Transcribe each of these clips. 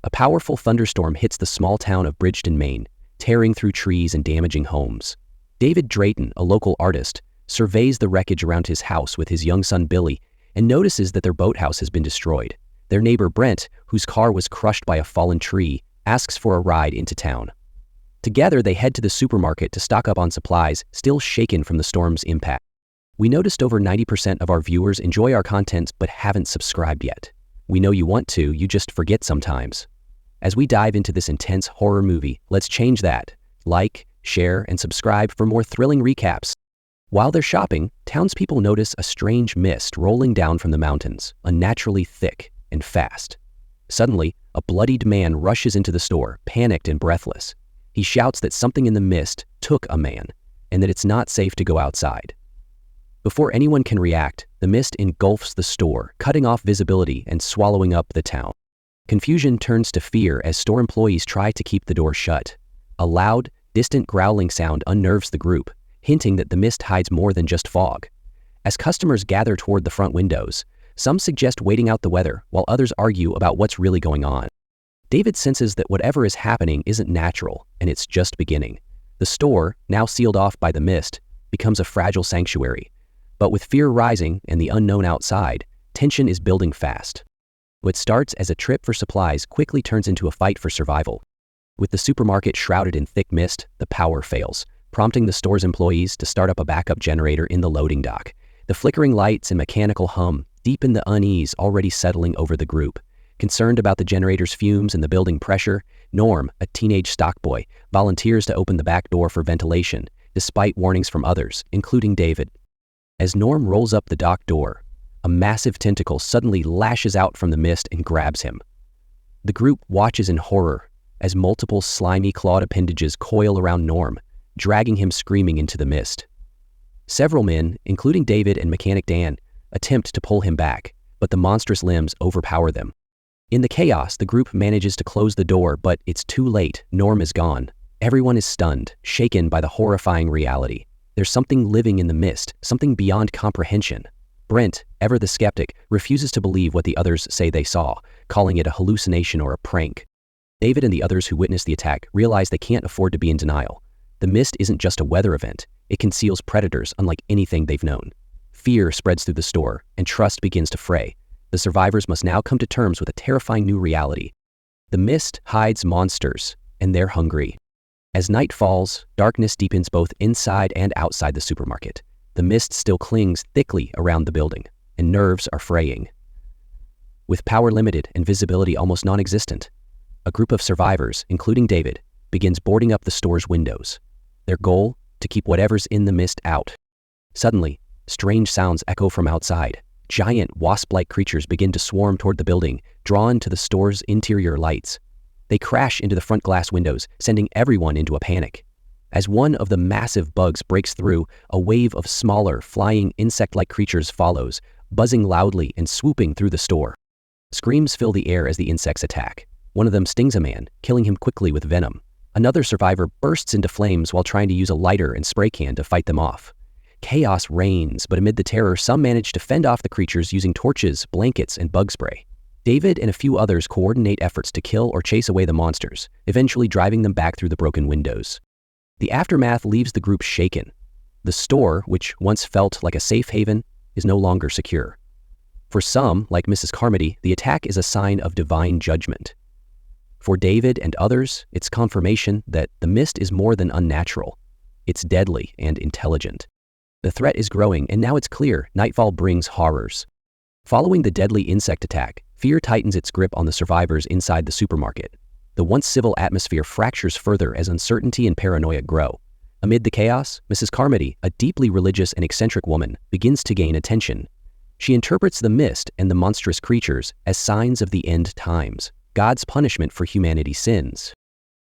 A powerful thunderstorm hits the small town of Bridgeton, Maine, tearing through trees and damaging homes. David Drayton, a local artist, surveys the wreckage around his house with his young son Billy and notices that their boathouse has been destroyed. Their neighbor Brent, whose car was crushed by a fallen tree, asks for a ride into town. Together, they head to the supermarket to stock up on supplies still shaken from the storm's impact. We noticed over 90% of our viewers enjoy our content but haven't subscribed yet. We know you want to, you just forget sometimes. As we dive into this intense horror movie, let's change that. Like, share, and subscribe for more thrilling recaps. While they're shopping, townspeople notice a strange mist rolling down from the mountains, unnaturally thick and fast. Suddenly, a bloodied man rushes into the store, panicked and breathless. He shouts that something in the mist took a man, and that it's not safe to go outside. Before anyone can react, the mist engulfs the store, cutting off visibility and swallowing up the town. Confusion turns to fear as store employees try to keep the door shut. A loud, distant growling sound unnerves the group, hinting that the mist hides more than just fog. As customers gather toward the front windows, some suggest waiting out the weather, while others argue about what's really going on. David senses that whatever is happening isn't natural, and it's just beginning. The store, now sealed off by the mist, becomes a fragile sanctuary. But with fear rising and the unknown outside, tension is building fast. What starts as a trip for supplies quickly turns into a fight for survival. With the supermarket shrouded in thick mist, the power fails, prompting the store's employees to start up a backup generator in the loading dock. The flickering lights and mechanical hum deepen the unease already settling over the group. Concerned about the generator's fumes and the building pressure, Norm, a teenage stockboy, volunteers to open the back door for ventilation, despite warnings from others, including David. As Norm rolls up the dock door, a massive tentacle suddenly lashes out from the mist and grabs him. The group watches in horror as multiple slimy clawed appendages coil around Norm, dragging him screaming into the mist. Several men, including David and Mechanic Dan, attempt to pull him back, but the monstrous limbs overpower them. In the chaos, the group manages to close the door, but it's too late. Norm is gone. Everyone is stunned, shaken by the horrifying reality. There's something living in the mist, something beyond comprehension. Brent, ever the skeptic, refuses to believe what the others say they saw, calling it a hallucination or a prank. David and the others who witnessed the attack realize they can't afford to be in denial. The mist isn't just a weather event. It conceals predators unlike anything they've known. Fear spreads through the store, and trust begins to fray. The survivors must now come to terms with a terrifying new reality. The mist hides monsters, and they're hungry. As night falls, darkness deepens both inside and outside the supermarket. The mist still clings thickly around the building, and nerves are fraying. With power limited and visibility almost non-existent, a group of survivors, including David, begins boarding up the store's windows. Their goal? To keep whatever's in the mist out. Suddenly, strange sounds echo from outside. Giant wasp-like creatures begin to swarm toward the building, drawn to the store's interior lights. They crash into the front glass windows, sending everyone into a panic. As one of the massive bugs breaks through, a wave of smaller, flying insect-like creatures follows, buzzing loudly and swooping through the store. Screams fill the air as the insects attack. One of them stings a man, killing him quickly with venom. Another survivor bursts into flames while trying to use a lighter and spray can to fight them off. Chaos reigns, but amid the terror, some manage to fend off the creatures using torches, blankets, and bug spray. David and a few others coordinate efforts to kill or chase away the monsters, eventually driving them back through the broken windows. The aftermath leaves the group shaken. The store, which once felt like a safe haven, is no longer secure. For some, like Mrs. Carmody, the attack is a sign of divine judgment. For David and others, it's confirmation that the mist is more than unnatural. It's deadly and intelligent. The threat is growing, and now it's clear nightfall brings horrors. Following the deadly insect attack, fear tightens its grip on the survivors inside the supermarket. The once civil atmosphere fractures further as uncertainty and paranoia grow. Amid the chaos, Mrs. Carmody, a deeply religious and eccentric woman, begins to gain attention. She interprets the mist and the monstrous creatures as signs of the end times, God's punishment for humanity's sins.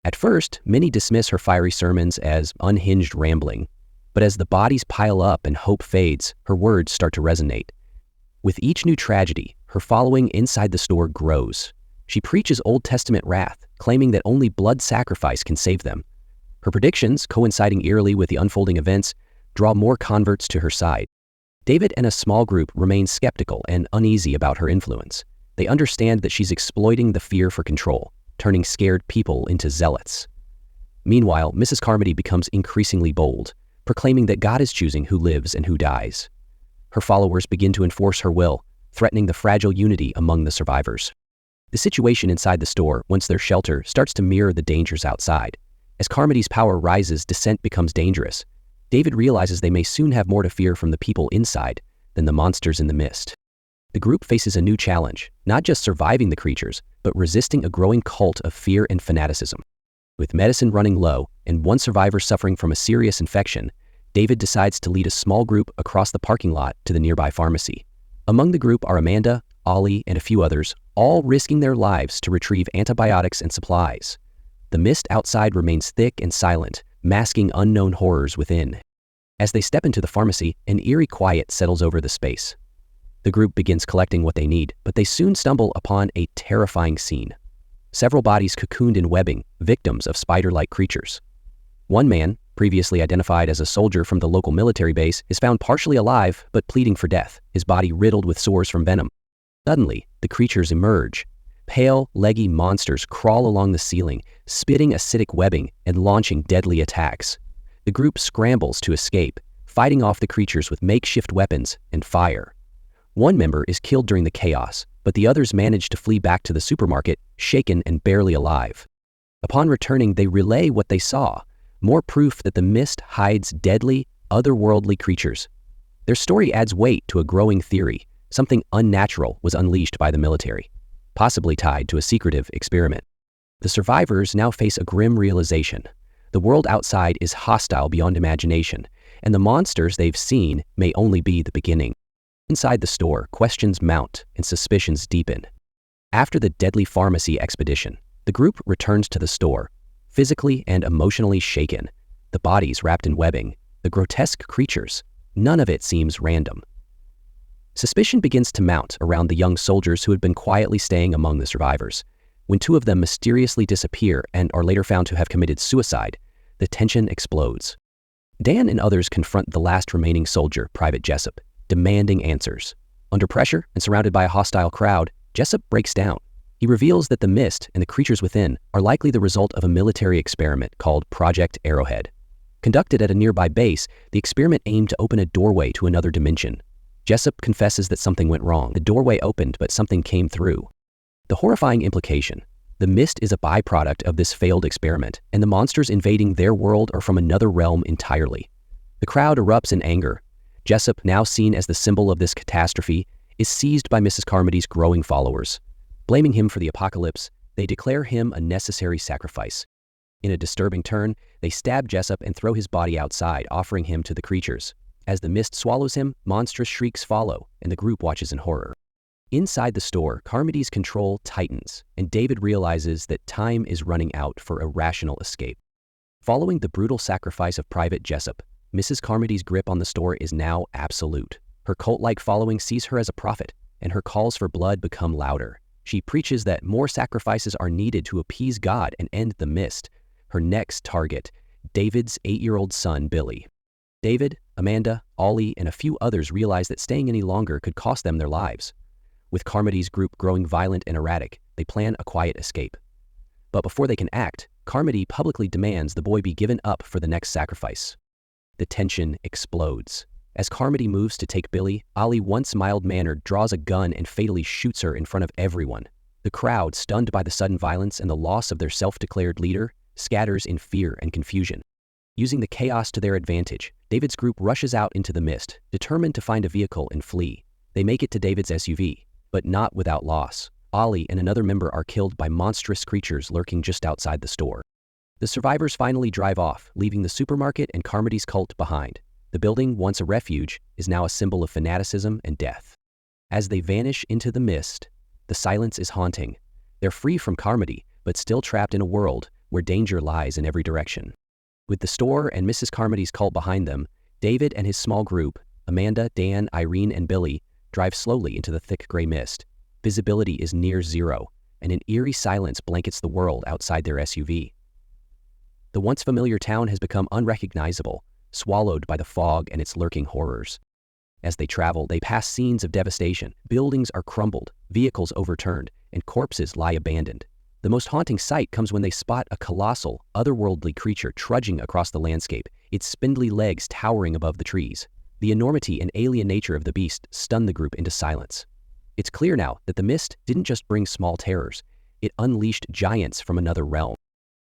At first, many dismiss her fiery sermons as unhinged rambling, but as the bodies pile up and hope fades, her words start to resonate. With each new tragedy, her following inside the store grows. She preaches Old Testament wrath, claiming that only blood sacrifice can save them. Her predictions, coinciding eerily with the unfolding events, draw more converts to her side. David and a small group remain skeptical and uneasy about her influence. They understand that she's exploiting the fear for control. turning scared people into zealots. Meanwhile, Mrs. Carmody becomes increasingly bold, proclaiming that God is choosing who lives and who dies. Her followers begin to enforce her will, threatening the fragile unity among the survivors. The situation inside the store, once their shelter, starts to mirror the dangers outside. As Carmody's power rises, dissent becomes dangerous. David realizes they may soon have more to fear from the people inside than the monsters in the mist. The group faces a new challenge, not just surviving the creatures, but resisting a growing cult of fear and fanaticism. With medicine running low and one survivor suffering from a serious infection, David decides to lead a small group across the parking lot to the nearby pharmacy. Among the group are Amanda, Ollie, and a few others, all risking their lives to retrieve antibiotics and supplies. The mist outside remains thick and silent, masking unknown horrors within. As they step into the pharmacy, an eerie quiet settles over the space. The group begins collecting what they need, but they soon stumble upon a terrifying scene. Several bodies cocooned in webbing, victims of spider-like creatures. One man, previously identified as a soldier from the local military base, is found partially alive but pleading for death, his body riddled with sores from venom. Suddenly, the creatures emerge. Pale, leggy monsters crawl along the ceiling, spitting acidic webbing and launching deadly attacks. The group scrambles to escape, fighting off the creatures with makeshift weapons and fire. One member is killed during the chaos, but the others manage to flee back to the supermarket, shaken and barely alive. Upon returning, they relay what they saw, more proof that the mist hides deadly, otherworldly creatures. Their story adds weight to a growing theory. Something unnatural was unleashed by the military, possibly tied to a secretive experiment. The survivors now face a grim realization. The world outside is hostile beyond imagination, and the monsters they've seen may only be the beginning. Inside the store, questions mount and suspicions deepen. After the deadly pharmacy expedition, the group returns to the store, physically and emotionally shaken. The bodies wrapped in webbing, the grotesque creatures, none of it seems random. Suspicion begins to mount around the young soldiers who had been quietly staying among the survivors. When two of them mysteriously disappear and are later found to have committed suicide, the tension explodes. Dan and others confront the last remaining soldier, Private Jessup, demanding answers. Under pressure and surrounded by a hostile crowd, Jessup breaks down. He reveals that the mist and the creatures within are likely the result of a military experiment called Project Arrowhead. Conducted at a nearby base, the experiment aimed to open a doorway to another dimension. Jessup confesses that something went wrong. The doorway opened, but something came through. The horrifying implication: the mist is a byproduct of this failed experiment, and the monsters invading their world are from another realm entirely. The crowd erupts in anger. Jessup, now seen as the symbol of this catastrophe, is seized by Mrs. Carmody's growing followers. Blaming him for the apocalypse, they declare him a necessary sacrifice. In a disturbing turn, they stab Jessup and throw his body outside, offering him to the creatures. As the mist swallows him, monstrous shrieks follow, and the group watches in horror. Inside the store, Carmody's control tightens, and David realizes that time is running out for a rational escape. Following the brutal sacrifice of Private Jessup, Mrs. Carmody's grip on the store is now absolute. Her cult-like following sees her as a prophet, and her calls for blood become louder. She preaches that more sacrifices are needed to appease God and end the mist. Her next target, David's 8-year-old son, Billy. David, Amanda, Ollie, and a few others realize that staying any longer could cost them their lives. With Carmody's group growing violent and erratic, they plan a quiet escape. But before they can act, Carmody publicly demands the boy be given up for the next sacrifice. The tension explodes. As Carmody moves to take Billy, Ollie, once mild-mannered, draws a gun and fatally shoots her in front of everyone. The crowd, stunned by the sudden violence and the loss of their self-declared leader, scatters in fear and confusion. Using the chaos to their advantage, David's group rushes out into the mist, determined to find a vehicle and flee. They make it to David's SUV, but not without loss. Ollie and another member are killed by monstrous creatures lurking just outside the store. The survivors finally drive off, leaving the supermarket and Carmody's cult behind. The building, once a refuge, is now a symbol of fanaticism and death. As they vanish into the mist, the silence is haunting. They're free from Carmody, but still trapped in a world where danger lies in every direction. With the store and Mrs. Carmody's cult behind them, David and his small group, Amanda, Dan, Irene, and Billy, drive slowly into the thick gray mist. Visibility is near zero, and an eerie silence blankets the world outside their SUV. The once familiar town has become unrecognizable, swallowed by the fog and its lurking horrors. As they travel, they pass scenes of devastation. Buildings are crumbled, vehicles overturned, and corpses lie abandoned. The most haunting sight comes when they spot a colossal, otherworldly creature trudging across the landscape, its spindly legs towering above the trees. The enormity and alien nature of the beast stun the group into silence. It's clear now that the mist didn't just bring small terrors, it unleashed giants from another realm.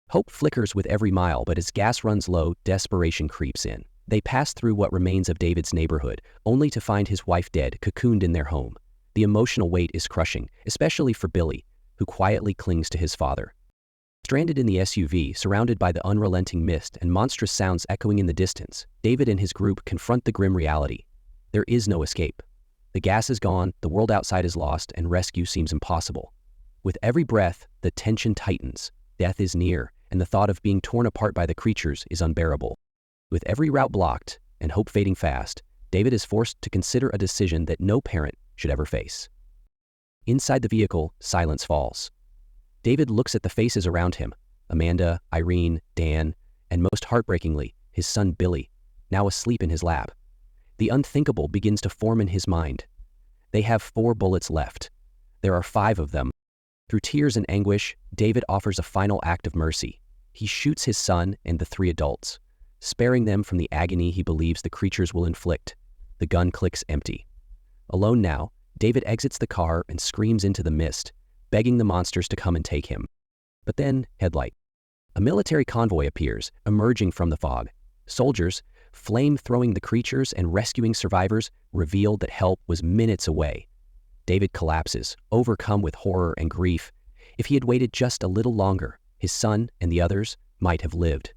Hope flickers with every mile, but as gas runs low, desperation creeps in. They pass through what remains of David's neighborhood, only to find his wife dead, cocooned in their home. The emotional weight is crushing, especially for Billy, who quietly clings to his father. Stranded in the SUV, surrounded by the unrelenting mist and monstrous sounds echoing in the distance, David and his group confront the grim reality. There is no escape. The gas is gone, the world outside is lost, and rescue seems impossible. With every breath, the tension tightens. Death is near, and the thought of being torn apart by the creatures is unbearable. With every route blocked and hope fading fast, David is forced to consider a decision that no parent should ever face. Inside the vehicle, silence falls. David looks at the faces around him, Amanda, Irene, Dan, and most heartbreakingly, his son Billy, now asleep in his lap. The unthinkable begins to form in his mind. They have 4 bullets left. There are 5 of them. Through tears and anguish, David offers a final act of mercy. He shoots his son and the 3 adults, sparing them from the agony he believes the creatures will inflict. The gun clicks empty. Alone now, David exits the car and screams into the mist, begging the monsters to come and take him. But then, headlight. A military convoy appears, emerging from the fog. Soldiers, flame-throwing the creatures and rescuing survivors, reveal that help was minutes away. David collapses, overcome with horror and grief. If he had waited just a little longer, his son and the others might have lived.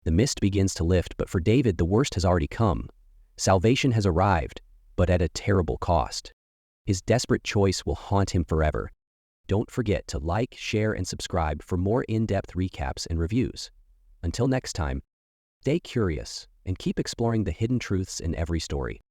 The mist begins to lift, but for David, the worst has already come. Salvation has arrived, but at a terrible cost. His desperate choice will haunt him forever. Don't forget to like, share, and subscribe for more in-depth recaps and reviews. Until next time, stay curious and keep exploring the hidden truths in every story.